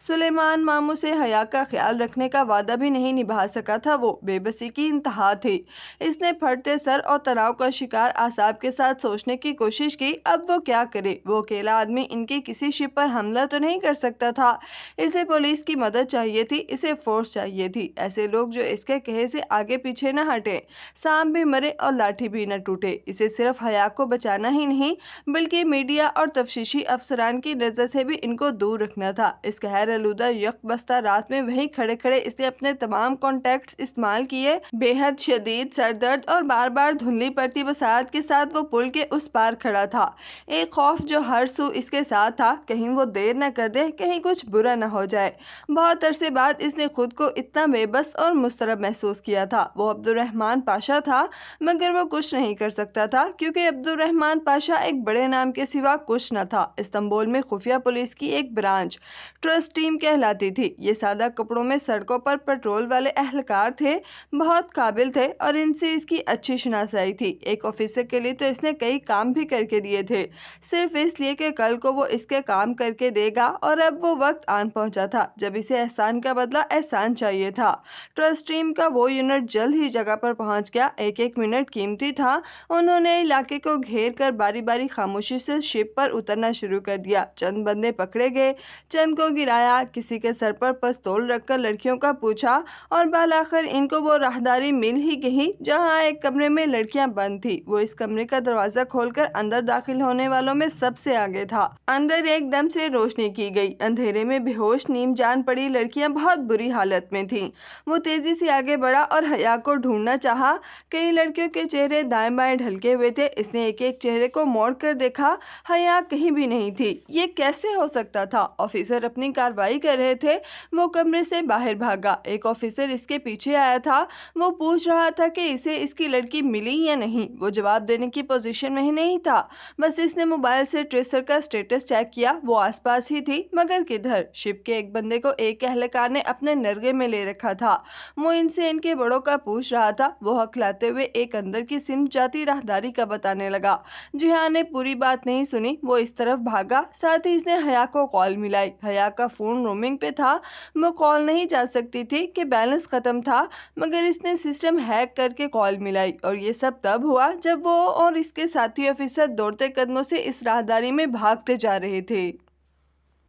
سلیمان ماموں سے حیا کا خیال رکھنے کا وعدہ بھی نہیں نبھا سکا تھا، وہ بے بسی کی انتہا تھی۔ اس نے پھٹتے سر اور تناؤ کا شکار اعصاب کے ساتھ سوچنے کی کوشش کی، اب وہ کیا کرے؟ وہ اکیلا آدمی ان کی کسی شپ پر حملہ تو نہیں کر سکتا تھا۔ اسے پولیس کی مدد چاہیے تھی، اسے فورس چاہیے تھی، ایسے لوگ جو اس کے کہے سے آگے پیچھے نہ ہٹے، سانپ بھی مرے اور لاٹھی بھی نہ ٹوٹے۔ اسے صرف حیا کو بچانا ہی نہیں بلکہ میڈیا اور تفتیشی افسران کی نظر سے بھی ان کو دور رکھنا تھا۔ اس قہر آلودہ یک بستہ رات میں وہیں کھڑے کھڑے اس نے اپنے تمام کانٹیکٹس استعمال کیے۔ بے حد شدید سر درد اور بار بار دھندلی پڑتی بساط کے ساتھ وہ پل کے اس پار کھڑا تھا، ایک خوف جو ہر سو اس کے ساتھ تھا، کہیں وہ دیر نہ کر دے، کہیں کچھ برا نہ ہو جائے۔ بہت عرصے بعد اس نے خود کو اتنا بے بس اور مضطرب محسوس کیا تھا۔ وہ عبد الرحمن پاشا تھا، مگر وہ کچھ نہیں کر سکتا تھا کیونکہ عبد الرحمن پاشا ایک بڑے نام کے سوا کچھ نہ تھا۔ استنبول میں خفیہ پولیس کی ایک برانچ ٹرسٹ ٹیم کہلاتی تھی۔ یہ سادہ کپڑوں میں سڑکوں پر پیٹرول والے اہلکار تھے، بہت قابل تھے اور ان سے اس کی اچھی شناسائی تھی۔ ایک آفیسر کے لیے تو اس نے کئی کام بھی کر کے دیے تھے، صرف اس لیے کہ کل کو وہ اس کے کام کر کے دے گا، اور اب وہ وقت آن پہنچا تھا جب اسے احسان کا بدلہ احسان چاہیے تھا۔ ٹرسٹ ٹیم کا وہ یونٹ جلد ہی جگہ پر پہنچ گیا، ایک ایک منٹ قیمتی تھا۔ انہوں نے علاقے کو گھیر کر باری باری خاموشی سے شپ پر اترنا شروع کر دیا۔ چند بندے پکڑے گئے، چند کو گرایا، کسی کے سر پر پستول رکھ کر لڑکیوں کا پوچھا، اور بالآخر ان کو وہ راہداری مل ہی گئی جہاں ایک کمرے میں لڑکیاں بند تھی۔ وہ اس کمرے کا دروازہ کھول کر اندر داخل ہونے والوں میں سب سے آگے تھا۔ اندر ایک دم سے روشنی کی گئی، اندھیرے میں بے ہوش نیم جان پڑی لڑکیاں بہت بری حالت میں تھیں۔ وہ تیزی سے آگے بڑھا اور حیا کو ڈھونڈنا چاہا۔ کئی لڑکیوں کے چہرے دائیں بائیں ڈھلکے ہوئے تھے، اس نے ایک ایک چہرے کو موڑ کر دیکھا، حیا کہیں بھی نہیں تھی۔ یہ کیسے ہو سکتا تھا؟ آفیسر اپنی کارروائی کر رہے تھے، وہ کمرے سے باہر بھاگا۔ ایک آفیسر اس کے پیچھے آیا تھا، وہ پوچھ رہا تھا کہ اسے اس کی لڑکی ملی یا نہیں۔ وہ جواب دینے کی پوزیشن میں ہی نہیں تھا، بس اس نے موبائل سے ٹریسر کا سٹیٹس چیک کیا، وہ آس پاس ہی تھی، مگر کدھر؟ شپ کے ایک بندے کو ایک اہلکار نے اپنے نرغے میں لے رکھا تھا، وہ ان سے ان کے بڑوں کا پوچھ رہا تھا۔ وہ ہکلاتے ہوئے ایک اندر کی سمت جاتی راہداری کا بتانے لگا۔ جہان نے پوری بات نہیں سنی، وہ اس طرف بھاگا، ساتھ ہی اس نے حیا کو کال ملائی۔ حیا کا فون رومنگ پہ تھا، وہ کال نہیں جا سکتی تھی کہ بیلنس ختم تھا، مگر اس نے سسٹم ہیک کر کے کال ملائی، اور یہ سب تب ہوا جب وہ اور اس کے ساتھی آفیسر دوڑتے قدموں سے اس راہداری میں بھاگتے جا رہے تھے۔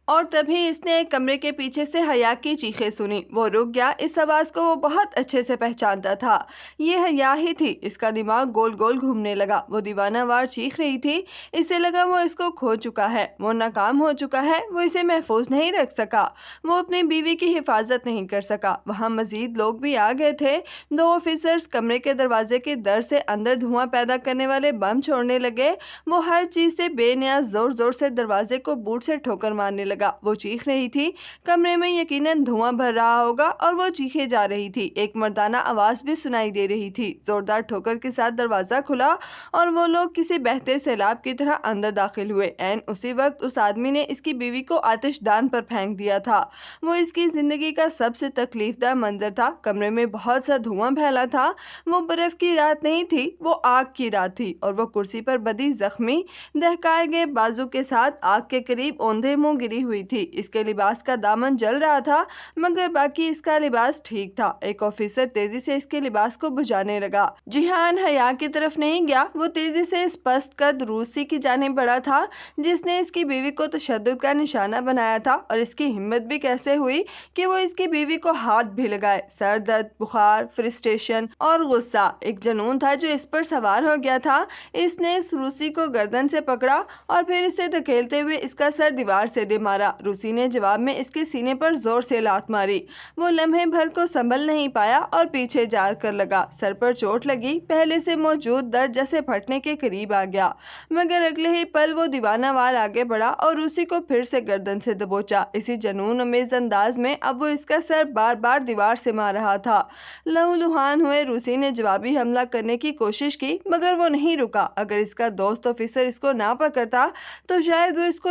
اور تبھی اس نے ایک کمرے کے پیچھے سے حیا کی چیخیں سنی۔ وہ رک گیا، اس آواز کو وہ بہت اچھے سے پہچانتا تھا، یہ حیا ہی تھی۔ اس کا دماغ گول گول گھومنے لگا، وہ دیوانہ وار چیخ رہی تھی، اسے لگا وہ اس کو کھو چکا ہے، وہ ناکام ہو چکا ہے، وہ اسے محفوظ نہیں رکھ سکا، وہ اپنی بیوی کی حفاظت نہیں کر سکا۔ وہاں مزید لوگ بھی آ گئے تھے، دو آفیسرز کمرے کے دروازے کے در سے اندر دھواں پیدا کرنے والے بم چھوڑنے لگے۔ وہ ہر چیز سے بے نیاز زور زور سے دروازے کو بوٹ سے ٹھوکر مارنے لگا۔ وہ چیخ رہی تھی، کمرے میں یقیناً دھواں بھر رہا ہوگا، اور وہ چیخے جا رہی تھی۔ ایک مردانہ آواز بھی سنائی دے رہی تھی۔ زوردار ٹھوکر کے ساتھ دروازہ کھلا اور وہ لوگ کسی بہتے سیلاب کی طرح اندر داخل ہوئے۔ عین اسی وقت اس آدمی نے اس کی بیوی کو آتش دان پر پھینک دیا تھا۔ وہ اس کی زندگی کا سب سے تکلیف دہ منظر تھا۔ کمرے میں بہت سا دھواں پھیلا تھا، وہ برف کی رات نہیں تھی، وہ آگ کی رات تھی، اور وہ کرسی پر بدی زخمی دہکائے گئے بازو کے ساتھ آگ کے قریب اوندھے منہ گری ہوئی تھی۔ اس کے لباس کا دامن جل رہا تھا، مگر باقی اس کا لباس ٹھیک تھا۔ ایک آفیسر تیزی سے اس کے لباس کو بجھانے لگا۔ جہان حیا کی طرف نہیں گیا، وہ تیزی سے اس پست قد روسی کی جانب بڑھا تھا جس نے اس کی بیوی کو تشدد کا نشانہ بنایا تھا، اور اس کی ہمت بھی کیسے ہوئی کہ وہ اس کی بیوی کو ہاتھ بھی لگائے۔ سر درد، بخار، فرسٹریشن اور غصہ، ایک جنون تھا جو اس پر سوار ہو گیا تھا۔ اس نے اس روسی کو گردن سے پکڑا اور پھر اسے دھکیلتے ہوئے اس کا سر دیوار سے دے مارا۔ روسی نے جواب میں اس کے سینے پر زور سے لات ماری۔ وہ لمحے بھر کو سنبھل نہیں پایا اور پیچھے جا کر لگا۔ سر پر چوٹ لگی، پہلے سے موجود درد جیسے پھٹنے کے قریب آ گیا، مگر اگلے ہی پل وہ دیوانہ وار آگے بڑھا اور روسی کو پھر سے گردن سے دبوچا۔ اسی جنون امیز انداز میں اب وہ اس کا سر بار بار دیوار سے مار رہا تھا۔ لہو لہان ہوئے روسی نے جوابی حملہ کرنے کی کوشش کی، مگر وہ نہیں رکا۔ اگر اس کا دوست آفیسر اس کو نہ پکڑتا تو شاید وہ اس کو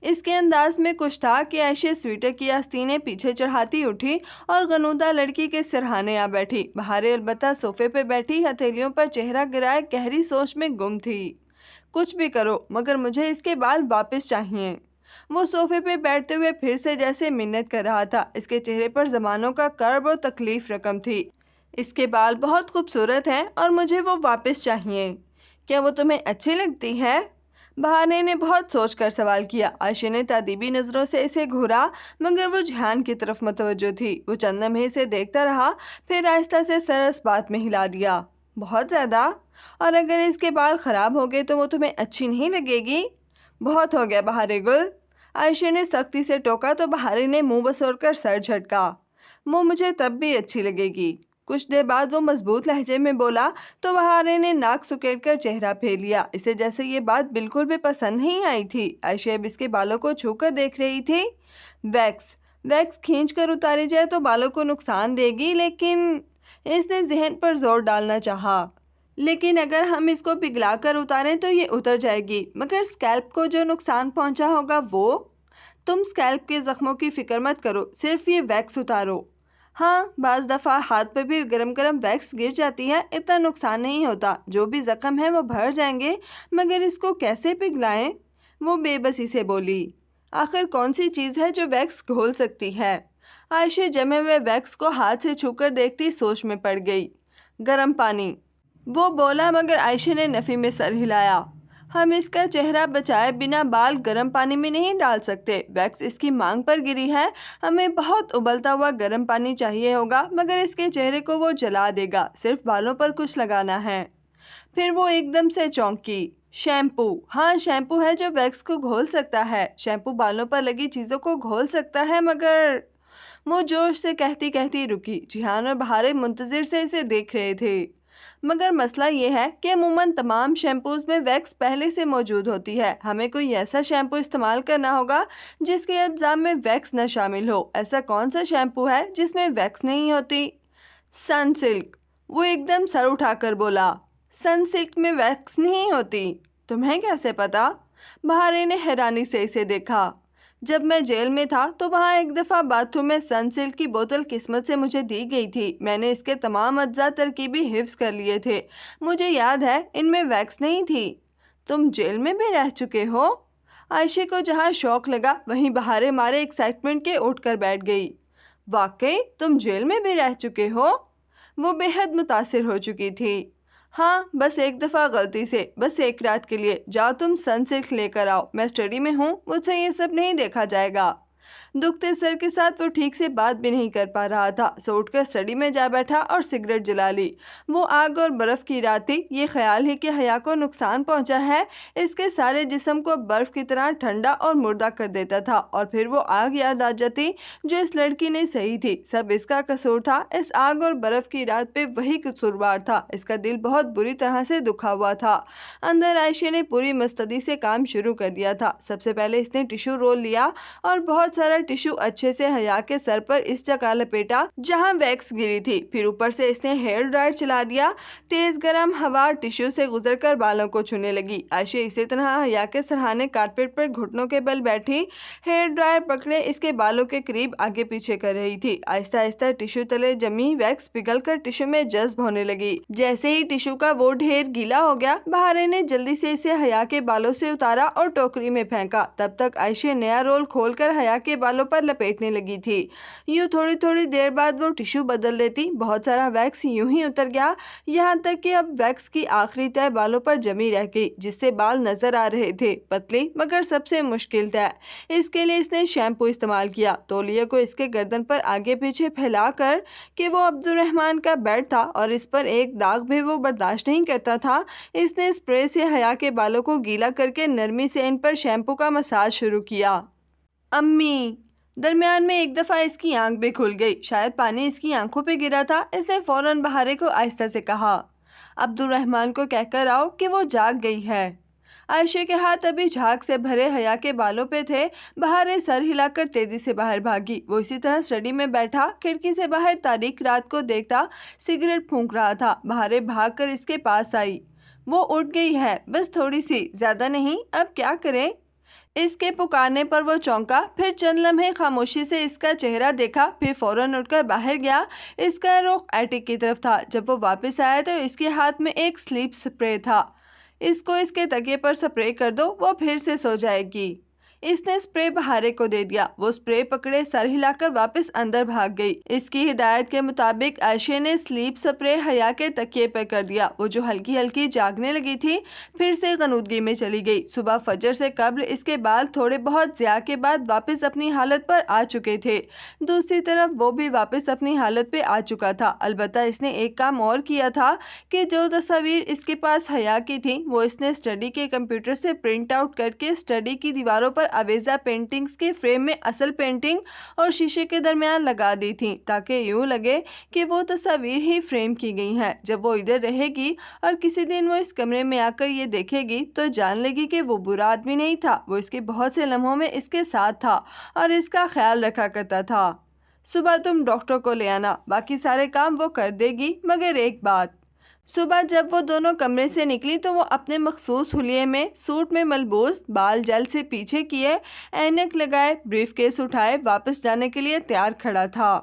اس کے انداز میں کچھ تھا کہ عائشہ سویٹر کی آستینیں پیچھے چڑھاتی اٹھی اور غنودہ لڑکی کے سرہانے آ بیٹھی۔ بہار البتہ صوفے پہ بیٹھی ہتھیلیوں پر چہرہ گرائے گہری سوچ میں گم تھی۔ کچھ بھی کرو مگر مجھے اس کے بال واپس چاہیے۔ وہ صوفے پہ بیٹھتے ہوئے پھر سے جیسے منت کر رہا تھا۔ اس کے چہرے پر زمانوں کا کرب اور تکلیف رقم تھی۔ اس کے بال بہت خوبصورت ہیں اور مجھے وہ واپس چاہیے۔ کیا وہ تمہیں اچھی لگتی ہے؟ بہانے نے بہت سوچ کر سوال کیا۔ عائشہ نے تادیبی نظروں سے اسے گھورا مگر وہ جہان کی طرف متوجہ تھی۔ وہ چند لمحے سے دیکھتا رہا پھر آہستہ سے سر اس بات میں ہلا دیا۔ بہت زیادہ؟ اور اگر اس کے بال خراب ہو گئے تو وہ تمہیں اچھی نہیں لگے گی؟ بہت ہو گیا بہارے گل، عائشہ نے سختی سے ٹوکا تو بہارے نے منہ بسور کر سر جھٹکا۔ وہ مجھے تب بھی اچھی لگے گی۔ کچھ دیر بعد وہ مضبوط لہجے میں بولا تو بہارے نے ناک سکیڑ کر چہرہ پھیر لیا۔ اسے جیسے یہ بات بالکل بھی پسند نہیں آئی تھی۔ عائشہ اب اس کے بالوں کو چھو کر دیکھ رہی تھی۔ ویکس کھینچ کر اتاری جائے تو بالوں کو نقصان دے گی، لیکن اس نے ذہن پر زور ڈالنا چاہا۔ لیکن اگر ہم اس کو پگھلا کر اتاریں تو یہ اتر جائے گی، مگر سکیلپ کو جو نقصان پہنچا ہوگا وہ؟ تم سکیلپ کے زخموں کی فکر مت کرو، صرف یہ ویکس اتارو۔ ہاں، بعض دفعہ ہاتھ پہ بھی گرم ویکس گر جاتی ہے، اتنا نقصان نہیں ہوتا، جو بھی زخم ہے وہ بھر جائیں گے، مگر اس کو کیسے پگھلائیں؟ وہ بے بسی سے بولی۔ آخر کون سی چیز ہے جو ویکس گھول سکتی ہے؟ عائشہ جمے ہوئے ویکس کو ہاتھ سے چھو کر دیکھتی سوچ میں پڑ گئی۔ گرم پانی، وہ بولا مگر عائشہ نے نفی میں سر ہلایا۔ ہم اس کا چہرہ بچائے بنا بال گرم پانی میں نہیں ڈال سکتے، ویکس اس کی مانگ پر گری ہے، ہمیں بہت ابلتا ہوا گرم پانی چاہیے ہوگا، مگر اس کے چہرے کو وہ جلا دے گا، صرف بالوں پر کچھ لگانا ہے۔ پھر وہ ایک دم سے چونکی۔ شیمپو، ہاں شیمپو ہے جو ویکس کو گھول سکتا ہے، شیمپو بالوں پر لگی چیزوں کو گھول سکتا ہے، مگر وہ جوش سے کہتی رکی۔ جہان اور بہارے منتظر سے اسے دیکھ رہے تھے۔ مگر مسئلہ یہ ہے کہ عموماً تمام شیمپوز میں ویکس پہلے سے موجود ہوتی ہے، ہمیں کوئی ایسا شیمپو استعمال کرنا ہوگا جس کے اجزاء میں ویکس نہ شامل ہو۔ ایسا کون سا شیمپو ہے جس میں ویکس نہیں ہوتی؟ سن سلک، وہ ایک دم سر اٹھا کر بولا۔ سن سلک میں ویکس نہیں ہوتی؟ تمہیں کیسے پتا؟ بہارے نے حیرانی سے اسے دیکھا۔ جب میں جیل میں تھا تو وہاں ایک دفعہ باتھ روم میں سن سلک کی بوتل قسمت سے مجھے دی گئی تھی، میں نے اس کے تمام اجزاء ترکیبی حفظ کر لیے تھے، مجھے یاد ہے ان میں ویکس نہیں تھی۔ تم جیل میں بھی رہ چکے ہو؟ عائشہ کو جہاں شوق لگا وہیں بہارے مارے ایکسائٹمنٹ کے اٹھ کر بیٹھ گئی۔ واقعی تم جیل میں بھی رہ چکے ہو؟ وہ بے حد متاثر ہو چکی تھی۔ ہاں، بس ایک دفعہ غلطی سے، بس ایک رات کے لیے۔ جاؤ تم سن سلک لے کر آؤ، میں اسٹڈی میں ہوں، مجھ سے یہ سب نہیں دیکھا جائے گا۔ دکھتے سر کے ساتھ وہ ٹھیک سے بات بھی نہیں کر پا رہا تھا، سو اٹھ کر اسٹڈی میں جا بیٹھا اور سگریٹ جلا لی۔ وہ آگ اور برف کی رات تھی، یہ خیال ہی کہ حیا کو نقصان پہنچا ہے اس کے سارے جسم کو برف کی طرح ٹھنڈا اور مردہ کر دیتا تھا، اور پھر وہ آگ یاد آ جاتی جو اس لڑکی نے سہی تھی، سب اس کا قصور تھا، اس آگ اور برف کی رات پہ وہی قصوروار تھا۔ اس کا دل بہت بری طرح سے دکھا ہوا تھا۔ اندر عائشہ نے پوری مستعدی سے کام شروع کر دیا تھا۔ سب سے پہلے اس نے ٹیشو رول لیا اور بہت سارا ٹیشو اچھے سے حیا کے سر پر اس جگہ لپیٹا جہاں ویکس گری تھی، پھر اوپر سے اس نے ہیئر ڈرائر چلا دیا۔ تیز گرم ہوا ٹیشو سے گزر کر بالوں کو چھونے لگی۔ عائشہ اسی طرح حیا کے سرہانے کارپیٹ پر گھٹنوں کے بل بیٹھی ہیئر ڈرائر پکڑے اس کے بالوں کے قریب آگے پیچھے کر رہی تھی۔ آہستہ آہستہ ٹیشو تلے جمی ویکس پگھل کر ٹیشو میں جذب ہونے لگی۔ جیسے ہی ٹیشو کا وہ ڈھیر گیلا ہو گیا، بہارے نے جلدی سے اسے حیا کے بالوں سے اتارا اور ٹوکری میں پھینکا۔ تب تک عائشہ نیا رول کھول کر حیا کے بالوں پر لپیٹنے لگی تھی۔ یوں تھوڑی دیر بعد وہ ٹیشو بدل دیتی، بہت سارا ویکس یوں ہی اتر گیا، یہاں تک کہ اب ویکس کی آخری تہہ بالوں پر جمی رہ گئی جس سے بال نظر آ رہے تھے، پتلی مگر سب سے مشکل تہہ۔ اس کے لیے اس نے شیمپو استعمال کیا، تولیے کو اس کے گردن پر آگے پیچھے پھیلا کر کہ وہ عبد الرحمن کا بیڈ تھا اور اس پر ایک داغ بھی وہ برداشت نہیں کرتا تھا، اس نے اسپرے سے حیا کے بالوں کو گیلا کر کے نرمی سے ان پر شیمپو کا مساج شروع کیا۔ امی! درمیان میں ایک دفعہ اس کی آنکھ بھی کھل گئی، شاید پانی اس کی آنکھوں پہ گرا تھا۔ اس نے فوراً بہارے کو آہستہ سے کہا، عبد الرحمن کو کہہ کر آؤ کہ وہ جاگ گئی ہے۔ عائشہ کے ہاتھ ابھی جھاگ سے بھرے حیا کے بالوں پہ تھے۔ بہارے سر ہلا کر تیزی سے باہر بھاگی۔ وہ اسی طرح اسٹڈی میں بیٹھا کھڑکی سے باہر تاریک رات کو دیکھتا سگریٹ پھونک رہا تھا۔ بہارے بھاگ کر اس کے پاس آئی۔ وہ اٹھ گئی ہے، بس تھوڑی سی، زیادہ نہیں، اب کیا کریں؟ اس کے پکارنے پر وہ چونکا، پھر چند لمحے خاموشی سے اس کا چہرہ دیکھا، پھر فوراً اٹھ کر باہر گیا۔ اس کا رخ ایٹک کی طرف تھا۔ جب وہ واپس آیا تو اس کے ہاتھ میں ایک سلیپ سپرے تھا۔ اس کو اس کے تکیے پر سپرے کر دو، وہ پھر سے سو جائے گی۔ اس نے سپرے بہارے کو دے دیا۔ وہ سپرے پکڑے سر ہلا کر واپس اندر بھاگ گئی۔ اس کی ہدایت کے مطابق عائشہ نے سلیپ سپرے حیا کے تکیے پر کر دیا۔ وہ جو ہلکی ہلکی جاگنے لگی تھی پھر سے غنودگی میں چلی گئی۔ صبح فجر سے قبل اس کے بال تھوڑے بہت ضیاء کے بعد واپس اپنی حالت پر آ چکے تھے۔ دوسری طرف وہ بھی واپس اپنی حالت پہ آ چکا تھا۔ البتہ اس نے ایک کام اور کیا تھا کہ جو تصاویر اس کے پاس حیا کی تھیں وہ اس نے اسٹڈی کے کمپیوٹر سے پرنٹ آؤٹ کر کے اسٹڈی کی دیواروں پر آویزہ پینٹنگز کے فریم میں اصل پینٹنگ اور شیشے کے درمیان لگا دی تھی، تاکہ یوں لگے کہ وہ تصاویر ہی فریم کی گئی ہیں۔ جب وہ ادھر رہے گی اور کسی دن وہ اس کمرے میں آ کر یہ دیکھے گی تو جان لے گی کہ وہ برا آدمی نہیں تھا، وہ اس کے بہت سے لمحوں میں اس کے ساتھ تھا اور اس کا خیال رکھا کرتا تھا۔ صبح تم ڈاکٹر کو لے آنا، باقی سارے کام وہ کر دے گی، مگر ایک بات۔ صبح جب وہ دونوں کمرے سے نکلی تو وہ اپنے مخصوص حلیے میں، سوٹ میں ملبوس، بال جل سے پیچھے کیے، اینک لگائے، بریف کیس اٹھائے واپس جانے کے لیے تیار کھڑا تھا۔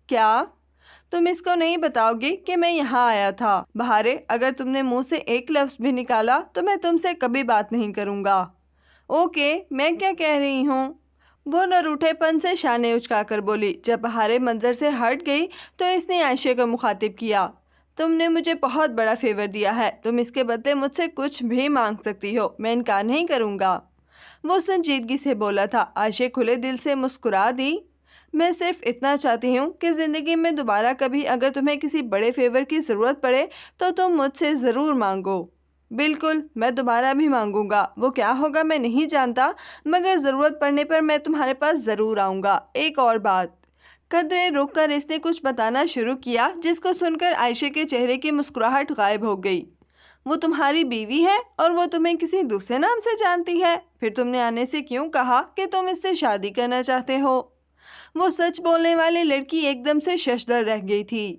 کیا تم اس کو نہیں بتاؤ گی کہ میں یہاں آیا تھا؟ بہارے، اگر تم نے منہ سے ایک لفظ بھی نکالا تو میں تم سے کبھی بات نہیں کروں گا۔ اوکے، میں کیا کہہ رہی ہوں؟ وہ نہ روٹھے پن سے شانے اچکا کر بولی۔ جب بہارے منظر سے ہٹ گئی تو اس نے عائشہ کو مخاطب کیا۔ تم نے مجھے بہت بڑا فیور دیا ہے، تم اس کے بدلے مجھ سے کچھ بھی مانگ سکتی ہو، میں انکار نہیں کروں گا۔ وہ سنجیدگی سے بولا تھا۔ عائشہ کھلے دل سے مسکرا دی۔ میں صرف اتنا چاہتی ہوں کہ زندگی میں دوبارہ کبھی اگر تمہیں کسی بڑے فیور کی ضرورت پڑے تو تم مجھ سے ضرور مانگو۔ بالکل، میں دوبارہ بھی مانگوں گا۔ وہ کیا ہوگا میں نہیں جانتا، مگر ضرورت پڑنے پر میں تمہارے پاس ضرور آؤں گا۔ ایک اور بات۔ قدرے رک کر اس نے کچھ بتانا شروع کیا، جس کو سن کر عائشہ کے چہرے کی مسکراہٹ غائب ہو گئی۔ وہ تمہاری بیوی ہے اور وہ تمہیں کسی دوسرے نام سے جانتی ہے، پھر تم نے آنے سے کیوں کہا کہ تم اس سے شادی کرنا چاہتے ہو؟ وہ سچ بولنے والی لڑکی ایک دم سے ششدر رہ گئی تھی۔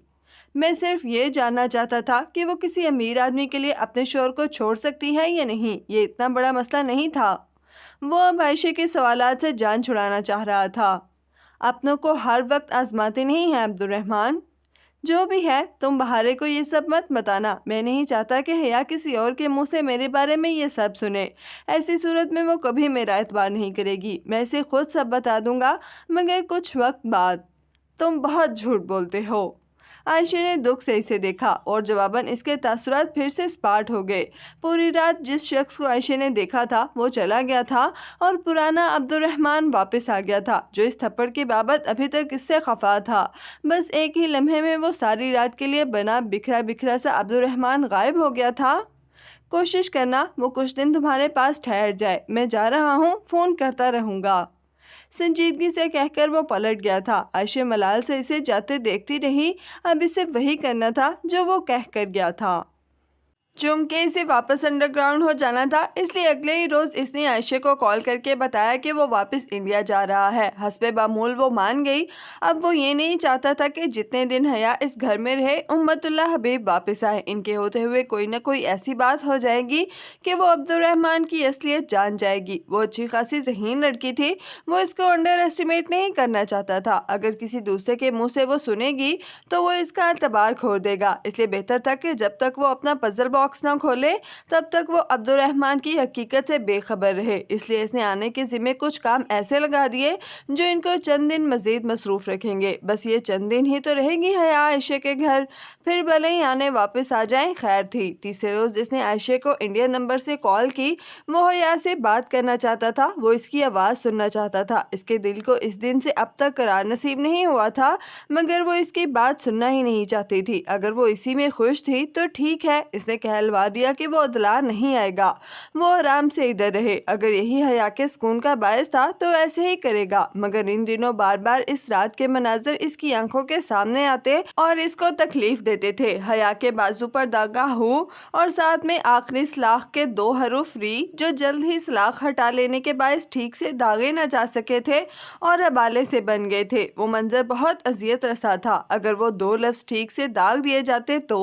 میں صرف یہ جاننا چاہتا تھا کہ وہ کسی امیر آدمی کے لیے اپنے شوہر کو چھوڑ سکتی ہے یا نہیں، یہ اتنا بڑا مسئلہ نہیں تھا۔ وہ اب عائشہ کے سوالات سے جان چھڑانا چاہ رہا تھا۔ اپنوں کو ہر وقت آزماتے نہیں ہیں عبد الرحمن۔ جو بھی ہے، تم بہارے کو یہ سب مت بتانا۔ میں نہیں چاہتا کہ حیا کسی اور کے منہ سے میرے بارے میں یہ سب سنے۔ ایسی صورت میں وہ کبھی میرا اعتبار نہیں کرے گی۔ میں اسے خود سب بتا دوں گا، مگر کچھ وقت بعد۔ تم بہت جھوٹ بولتے ہو۔ عائشہ نے دکھ سے اسے دیکھا اور جواباً اس کے تاثرات پھر سے سپاٹ ہو گئے۔ پوری رات جس شخص کو عائشہ نے دیکھا تھا وہ چلا گیا تھا اور پرانا عبد الرحمن واپس آ گیا تھا، جو اس تھپڑ کے بابت ابھی تک اس سے خفا تھا۔ بس ایک ہی لمحے میں وہ ساری رات کے لیے بنا بکھرا بکھرا سا عبد الرحمن غائب ہو گیا تھا۔ کوشش کرنا وہ کچھ دن تمہارے پاس ٹھہر جائے، میں جا رہا ہوں، فون کرتا رہوں گا۔ سنجیدگی سے کہہ کر وہ پلٹ گیا تھا۔ عائشہ ملال سے اسے جاتے دیکھتی رہی۔ اب اسے وہی کرنا تھا جو وہ کہہ کر گیا تھا۔ چونکہ اسے واپس انڈر گراؤنڈ ہو جانا تھا، اس لیے اگلے ہی روز اس نے عائشہ کو کال کر کے بتایا کہ وہ واپس انڈیا جا رہا ہے۔ حسب معمول وہ مان گئی۔ اب وہ یہ نہیں چاہتا تھا کہ جتنے دن حیا اس گھر میں رہے امت اللہ حبیب واپس آئے۔ ان کے ہوتے ہوئے کوئی نہ کوئی ایسی بات ہو جائے گی کہ وہ عبد الرحمن کی اصلیت جان جائے گی۔ وہ اچھی خاصی ذہین لڑکی تھی، وہ اس کو انڈر ایسٹیمیٹ نہیں کرنا چاہتا تھا۔ اگر کسی دوسرے کے منہ سے وہ سنے گی تو وہ اس کا اعتبار کھو دے گا۔ اس لیے بہتر تھا کہ جب تک وہ اپنا پزل باکس نہ کھولے تب تک وہ عبد الرحمن کی حقیقت سے بے خبر رہے۔ اس لیے اس نے آنے کے ذمے کچھ کام ایسے لگا دیے جو ان کو چند دن مزید مصروف رکھیں گے۔ بس یہ چند دن ہی تو رہے گی حیا عائشہ کے گھر، پھر بھلے ہی آنے واپس آ جائیں، خیر تھی۔ تیسرے روز اس نے عائشہ کو انڈین نمبر سے کال کی۔ وہ حیا سے بات کرنا چاہتا تھا، وہ اس کی آواز سننا چاہتا تھا۔ اس کے دل کو اس دن سے اب تک قرار نصیب نہیں ہوا تھا، مگر وہ اس کی بات سننا ہی نہیں چاہتی تھی۔ اگر وہ اسی میں خوش تھی تو ٹھیک ہے، اس نے کہلوا دیا کہ وہ ادلار نہیں آئے گا، وہ آرام سے ادھر رہے۔ اگر یہی حیا کے سکون کا باعث تھا تو ایسے ہی کرے گا، مگر ان دنوں بار بار اس رات کے مناظر اس کی آنکھوں کے سامنے آتے اور اس کو تکلیف دیتے تھے۔ حیا کے بازو پر داغا ہو اور ساتھ میں آخری سلاخ کے 2 حروف ری، جو جلد ہی سلاخ ہٹا لینے کے باعث ٹھیک سے داغے نہ جا سکے تھے اور ابالے سے بن گئے تھے۔ وہ منظر بہت اذیت رسا تھا۔ اگر وہ 2 لفظ ٹھیک سے داغ دیے جاتے تو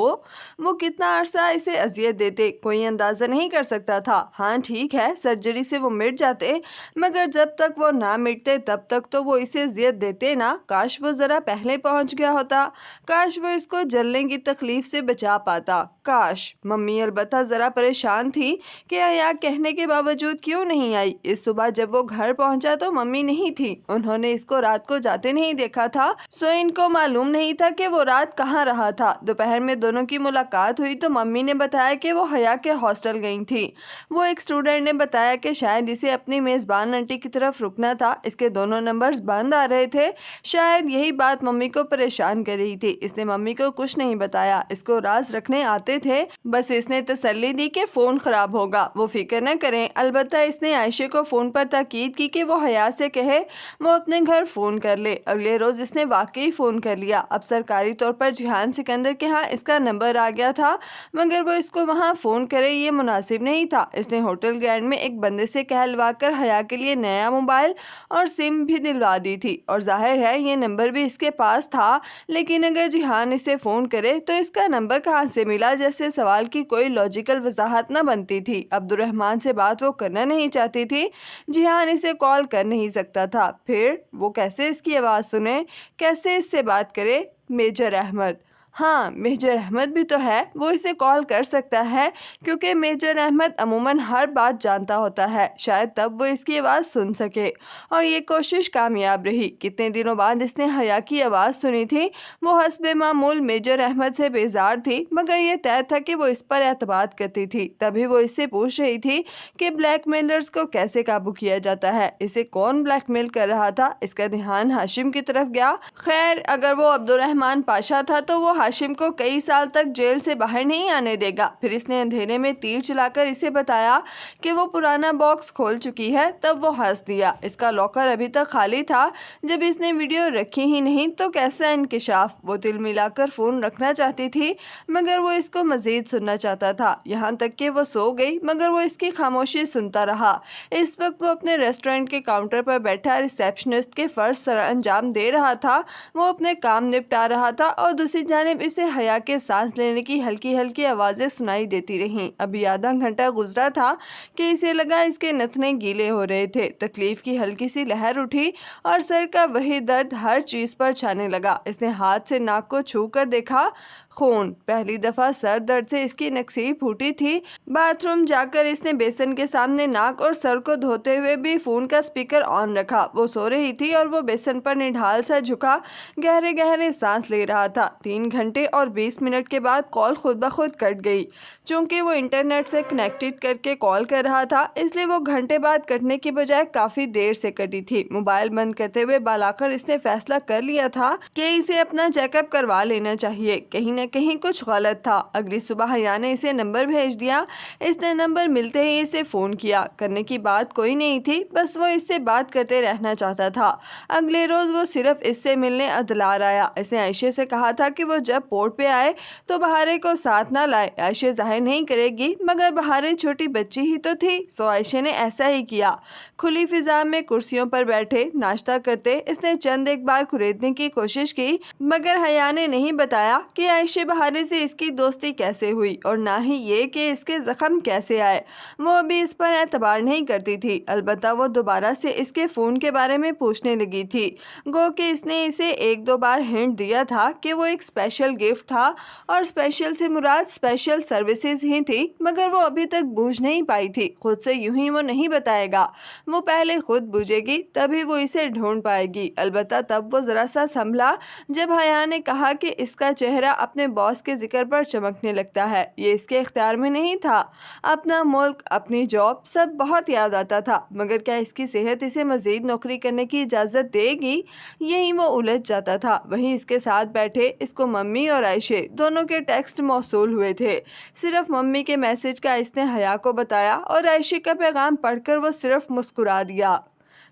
وہ کتنا عرصہ اسے اذیت دیتے کوئی اندازہ نہیں کر سکتا تھا۔ ہاں ٹھیک ہے، سرجری سے وہ مٹ جاتے، مگر جب تک وہ نہ مٹتے تب تک تو وہ اسے اذیت دیتے نا۔ کاش وہ ذرا پہلے پہنچ گیا ہوتا، کاش وہ اس کو جلنے کی تکلیف سے بچا پاتا، کاش۔ ممی البتہ ذرا پریشان تھی کہ حیا کہنے کے باوجود کیوں نہیں آئی۔ اس صبح جب وہ گھر پہنچا تو ممی نہیں تھی، انہوں نے اس کو رات کو جاتے نہیں دیکھا تھا، سو ان کو معلوم نہیں تھا کہ وہ رات کہاں رہا تھا۔ دوپہر میں دونوں کی ملاقات ہوئی تو ممی نے بتایا کہ وہ حیا کے ہاسٹل گئی تھی۔ وہ ایک اسٹوڈنٹ نے بتایا کہ شاید اسے اپنی میزبان آنٹی کی طرف رکنا تھا، اس کے دونوں نمبرز بند آ رہے تھے، شاید یہی بات ممی کو پریشان کر رہی تھی۔ اس نے ممی کو کچھ نہیں بتایا، اس کو راز رکھنے آتے تھے، بس اس نے تسلی دی کہ فون خراب ہوگا، وہ فکر نہ کریں۔ البتہ اس نے عائشہ کو فون پر تاکید کی کہ وہ حیا سے کہے وہ اپنے گھر فون کر لے۔ اگلے روز اس نے واقعی فون کر لیا۔ اب سرکاری طور پر جہان سکندر کے ہاں اس کا نمبر آ گیا تھا، مگر وہ اس کو وہاں فون کرے یہ مناسب نہیں تھا۔ اس نے ہوٹل گرینڈ میں ایک بندے سے کہلوا کر حیا کے لیے نیا موبائل اور سم بھی دلوا دی تھی، اور ظاہر ہے یہ نمبر بھی اس کے پاس تھا، لیکن اگر جہان اسے فون کرے تو اس کا نمبر کہاں سے ملا جیسے سوال کی کوئی لاجیکل وضاحت نہ بنتی تھی۔ عبد الرحمن سے بات وہ کرنا نہیں چاہتی تھی، جہان اسے کال کر نہیں سکتا تھا، پھر وہ کیسے اس کی آواز سنے، کیسے اس سے بات کرے؟ میجر احمد، ہاں میجر احمد بھی تو ہے، وہ اسے کال کر سکتا ہے کیونکہ میجر احمد عموماً ہر بات جانتا ہوتا ہے، شاید تب وہ اس کی آواز سن سکے، اور یہ کوشش کامیاب رہی۔ کتنے دنوں بعد اس نے حیا کی آواز سنی تھی۔ وہ حسب معمول میجر احمد سے بیزار تھی، مگر یہ طے تھا کہ وہ اس پر اعتماد کرتی تھی، تبھی وہ اس سے پوچھ رہی تھی کہ بلیک میلرز کو کیسے قابو کیا جاتا ہے، اسے کون بلیک میل کر رہا تھا۔ اس کا دھیان ہاشم کی طرف گیا۔ خیر اگر وہ عبد الرحمن پاشا تھا تو وہ ہاشم کو کئی سال تک جیل سے باہر نہیں آنے دے گا۔ پھر اس نے اندھیرے میں تیر چلا کر اسے بتایا کہ وہ پرانا باکس کھول چکی ہے، تب وہ ہنس دیا۔ اس کا لاکر ابھی تک خالی تھا، جب اس نے ویڈیو رکھی ہی نہیں تو کیسا انکشاف۔ وہ دل ملا کر فون رکھنا چاہتی تھی، مگر وہ اس کو مزید سننا چاہتا تھا، یہاں تک کہ وہ سو گئی، مگر وہ اس کی خاموشی سنتا رہا۔ اس وقت وہ اپنے ریسٹورنٹ کے کاؤنٹر پر بیٹھا ریسیپشنسٹ کے فرض سر انجام دے رہا تھا، وہ اپنے کام نپٹا رہا تھا، اور دوسری جانب اسے حیا کے سانس لینے کی ہلکی ہلکی آوازیں سنائی دیتی رہیں۔ ابھی آدھا گھنٹہ گزرا تھا کہ اسے لگا اس کے نتنے گیلے ہو رہے تھے، تکلیف کی ہلکی سی لہر اٹھی اور سر کا وہی درد ہر چیز پر چھانے لگا۔ اس نے ہاتھ سے ناک کو چھو کر دیکھا، خون۔ پہلی دفعہ سر درد سے اس کی نکسی پھوٹی تھی۔ باتھ روم جا کر اس نے بیسن کے سامنے ناک اور سر کو دھوتے ہوئے بھی فون کا سپیکر آن رکھا۔ وہ سو رہی تھی اور وہ بیسن پر نڈھال سا جھکا گہرے گہرے سانس لے رہا تھا۔ 3 گھنٹے اور 20 منٹ کے بعد کال خود بخود کٹ گئی۔ چونکہ وہ انٹرنیٹ سے کنیکٹڈ کر کے کال کر رہا تھا، اس لیے وہ گھنٹے بعد کٹنے کی بجائے کافی دیر سے کٹی تھی۔ موبائل بند کرتے ہوئے بالا کر اس نے فیصلہ کر لیا تھا کہ اسے اپنا چیک اپ کروا لینا چاہیے، کہیں نہ کہیں کچھ غلط تھا۔ اگلی صبح حیا نے اسے نمبر بھیج دیا۔ اس نے نمبر ملتے ہی اسے فون کیا۔ کرنے کی بات کوئی نہیں تھی، بس وہ اس سے بات کرتے رہنا چاہتا تھا۔ اگلے روز وہ صرف اس سے ملنے ادلار آیا۔ اس نے عائشہ سے کہا تھا کہ وہ جب پورٹ پہ آئے تو بہارے کو ساتھ نہ لائے۔ عائشہ ظاہر نہیں کرے گی، مگر بہارے چھوٹی بچی ہی تو تھی، سو عائشہ نے ایسا ہی کیا۔ کھلی فضا میں کرسیوں پر بیٹھے ناشتہ کرتے اس نے چند ایک بار کریدنے کی کوشش کی، مگر حیا نے نہیں بتایا کہ عائشہ بہارے سے اس کی دوستی کیسے ہوئی، اور نہ ہی یہ کہ اس کے زخم کیسے آئے۔ وہ ابھی اس پر اعتبار نہیں کرتی تھی، البتہ وہ دوبارہ سے اس کے فون کے بارے میں پوچھنے لگی تھی، گو کہ اس نے اسے 1-2 بار ہنٹ دیا تھا کہ وہ ایک اسپیشل گفٹ تھا، اور اسپیشل سے مراد اسپیشل سروسز ہی تھی، مگر وہ ابھی تک بوجھ نہیں پائی تھی۔ خود سے یوں ہی وہ نہیں بتائے گا، وہ پہلے خود بوجھے گی، تبھی وہ اسے ڈھونڈ پائے گی۔ البتہ تب وہ ذرا سا سنبھلا جب حیا نے کہا کہ اس کا چہرہ اپنے باس کے ذکر پر چمکنے لگتا ہے۔ یہ اس کے اختیار میں نہیں تھا۔ اپنا ملک، اپنی جاب، سب بہت یاد آتا تھا، مگر کیا اس کی صحت اسے مزید نوکری کرنے کی اجازت دے گی؟ یہی وہ الجھ جاتا تھا۔ وہیں اس کے ساتھ بیٹھے اس کو ممی اور عائشہ دونوں کے ٹیکسٹ موصول ہوئے تھے۔ صرف ممی کے میسج کا اس نے حیا کو بتایا، اور عائشہ کا پیغام پڑھ کر وہ صرف مسکرا دیا۔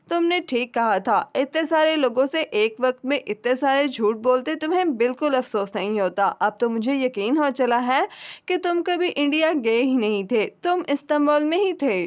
تم نے ٹھیک کہا تھا، اتنے سارے لوگوں سے ایک وقت میں اتنے سارے جھوٹ بولتے تمہیں بالکل افسوس نہیں ہوتا۔ اب تو مجھے یقین ہو چلا ہے کہ تم کبھی انڈیا گئے ہی نہیں تھے، تم استنبول میں ہی تھے۔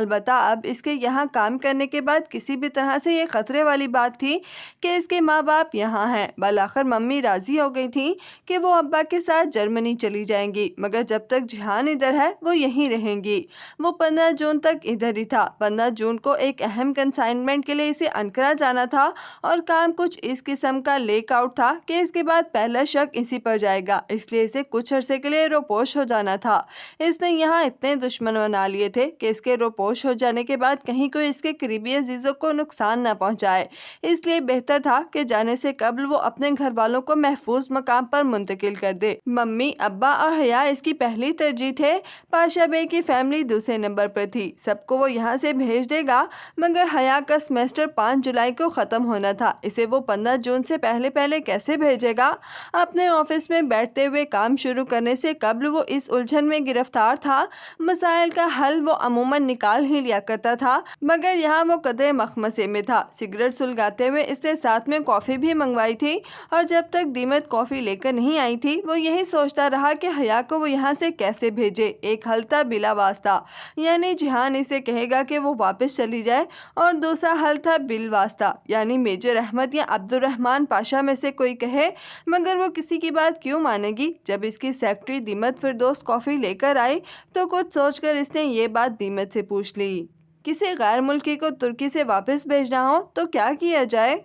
البتہ اب اس کے یہاں کام کرنے کے بعد کسی بھی طرح سے یہ خطرے والی بات تھی کہ اس کے ماں باپ یہاں ہیں۔ بالآخر ممی راضی ہو گئی تھی کہ وہ ابا کے ساتھ جرمنی چلی جائیں گی، مگر جب تک جہان ادھر ہے وہ یہیں رہیں گی۔ وہ 15 جون تک ادھر ہی تھا۔ 15 جون کو ایک اہم کنسائنمنٹ کے لیے اسے انقرہ جانا تھا اور کام کچھ اس قسم کا لیک آؤٹ تھا کہ اس کے بعد پہلا شک اسی پر جائے گا، اس لیے اسے کچھ عرصے کے لیے روپوش ہو جانا تھا۔ اس نے یہاں اتنے دشمن بنا لیے تھے کہ اس کے روپوش ہو جانے کے بعد کہیں کوئی اس کے قریبی عزیزوں کو نقصان نہ پہنچائے، اس لیے بہتر تھا کہ جانے سے قبل وہ اپنے گھر والوں کو محفوظ مقام پر منتقل کر دے۔ ممی، ابا اور حیا اس کی پہلی ترجیح تھے۔ پاشا بے کی فیملی دوسرے نمبر پر تھی۔ سب کو وہ یہاں سے بھیج دے گا، مگر حیا کا سیمیسٹر 5 جولائی کو ختم ہونا تھا، اسے وہ 15 جون سے پہلے کیسے بھیجے گا؟ اپنے آفس میں بیٹھتے ہوئے کام شروع کرنے سے قبل وہ اس الجھن میں گرفتار تھا۔ مسائل کا حل وہ عموماً نکال ہی لیا کرتا تھا، مگر یہاں وہ قدرے مخمسے میں تھا۔ سگریٹ سلگاتے ہوئے اس نے ساتھ میں کافی بھی منگوائی تھی، اور جب تک دیمت کافی لے کر نہیں آئی تھی وہ یہی سوچتا رہا کہ حیا کو وہ یہاں سے کیسے بھیجے۔ ایک حل تھا بلا واسطہ، یعنی جہان اسے کہے گا کہ وہ واپس چلی جائے، اور دوسرا حل تھا بالواسطہ، یعنی میجر احمد یا عبد الرحمن پاشا میں سے کوئی کہے، مگر وہ کسی کی بات کیوں مانے گی؟ جب اس کی سیکرٹری دیمت فردوس کافی لے کر آئی تو کچھ سوچ کر اس نے یہ بات دیمت سے پوچھ لی۔ کسی غیر ملکی کو ترکی سے واپس بھیجنا ہو تو کیا کیا جائے؟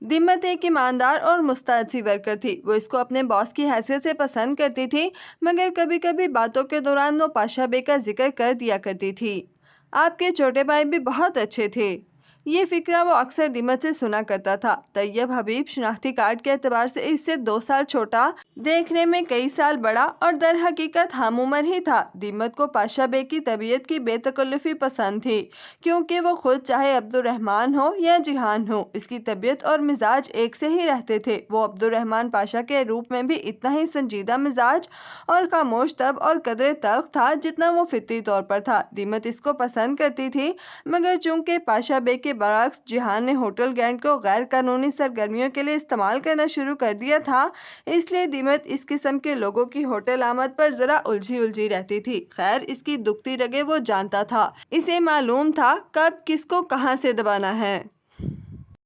دیمت ایک ایماندار اور مستعد سی ورکر تھی۔ وہ اس کو اپنے باس کی حیثیت سے پسند کرتی تھی، مگر کبھی کبھی باتوں کے دوران وہ پاشا بے کا ذکر کر دیا کرتی تھی۔ آپ کے چھوٹے بھائی بھی بہت اچھے تھے، یہ فقرہ وہ اکثر دیمت سے سنا کرتا تھا۔ طیب حبیب شناختی کارڈ کے اعتبار سے اس سے 2 سال چھوٹا، دیکھنے میں کئی سال بڑا، اور در حقیقت ہم عمر ہی تھا۔ دیمت کو پاشا بے کی طبیعت کی بے تکلفی پسند تھی، کیونکہ وہ خود چاہے عبد الرحمن ہو یا جہان ہو، اس کی طبیعت اور مزاج ایک سے ہی رہتے تھے۔ وہ عبد الرحمن پاشا کے روپ میں بھی اتنا ہی سنجیدہ مزاج اور خاموش طبع اور قدرے تلخ تھا جتنا وہ فطری طور پر تھا۔ دیمت اس کو پسند کرتی تھی، مگر چونکہ پاشا بے کے برعکس جہان نے ہوٹل گرینڈ کو غیر قانونی سرگرمیوں کے لیے استعمال کرنا شروع کر دیا تھا، اس لیے دیمت اس قسم کے لوگوں کی ہوٹل آمد پر ذرا الجھی رہتی تھی۔ خیر، اس کی دکھتی رگیں وہ جانتا تھا، اسے معلوم تھا کب کس کو کہاں سے دبانا ہے۔